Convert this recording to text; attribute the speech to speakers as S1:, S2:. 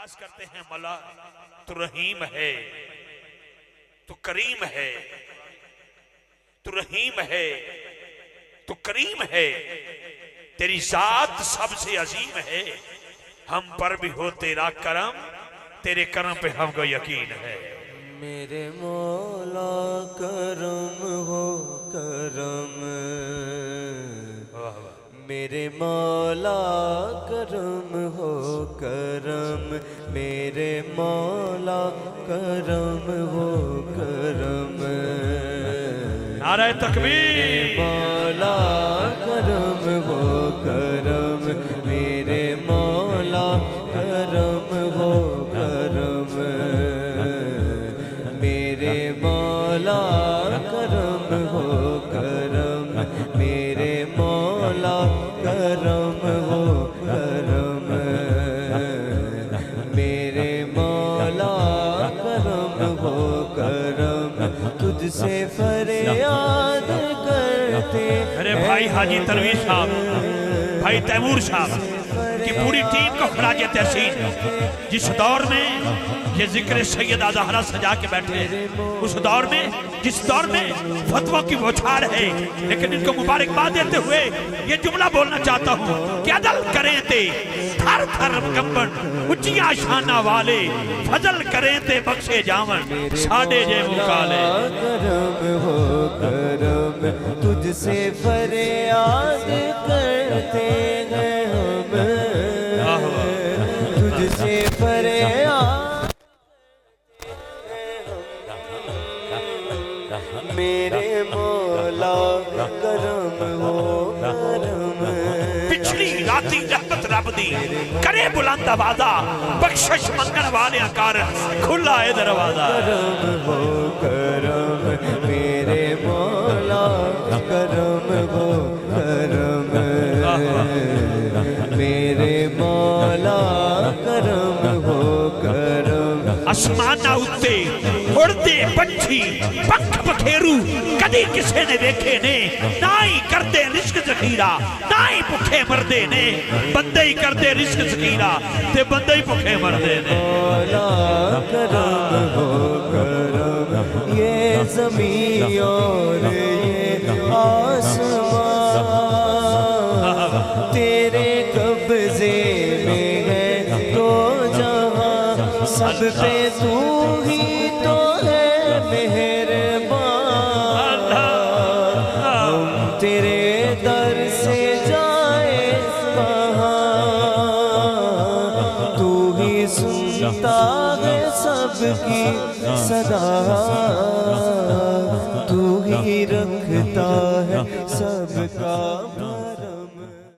S1: اعتراض کرتے ہیں مولا تو رحیم ہے، تو کریم ہے، تو رحیم ہے، تو کریم ہے، تیری ذات سب سے عظیم ہے، ہم پر بھی ہو تیرا کرم، تیرے کرم پہ ہم کو یقین ہے۔
S2: میرے مولا کرم ہو کرم، میرے مولا کرم ہو کرم، میرے مولا کرم ہو کرم،
S1: نعرہ تکبیر،
S2: مولا کرم ہو کرم، میرے مولا کرم ہو کرم، میرے مولا کرم ہو کرم، میرے مولا کرم ہو کرم، میرے مولا کرم ہو کرم، تجھ سے فریاد کرتے
S1: میرے بھائی حاجی تنویر صاحب، بھائی تیمور صاحب کی پوری ٹیم کو خراج تحسین، جس دور میں یہ ذکر سیدہ زہرا سجا کے بیٹھے ہیں، اس دور میں جس دور میں فتووں کی بوچھار ہے، لیکن ان کو مبارکباد دیتے ہوئے یہ جملہ بولنا چاہتا ہوں کہ عدل کریں تے تھر تھر کمبن اچیا شانہ والے، فضل کریں تے بخشے جاون ساڑے جے مکالے۔
S2: کرم ہو کرم، تجھ سے فریاد کرتے ہیں ہم، تجھ سے فریاد میرے مولا کرم ہو کرم،
S1: پچھلی راتی رحمت رب دی کرے بلند آوازہ، بخشش منگن والے کار کھلا ہے دروازہ۔
S2: کرم ہو کرم، میرے مولا کرم ہو کرم، میرے مولا کرم ہو کرم،
S1: آسمانہ اتے اڑتے پنچھی پنکھ بکھیرو کدی کسے نے دیکھے نے، نہ ہی کرتے رزق ذخیرہ نہ ہی بھوکے مردے نے، بندے ہی کرتے رزق ذخیرہ تے بندے ہی بھوکے مردے نے۔
S2: مولا کرم ہو کرم، یہ زمین اور یہ آسمان تیرے قبضے میں ہے، تو جہاں سب پہ تو ہی تو ہے مہربان، ہم تیرے در سے جائے کہاں، تو ہی سنتا ہے سب کی صدا، تو ہی رکھتا ہے سب کا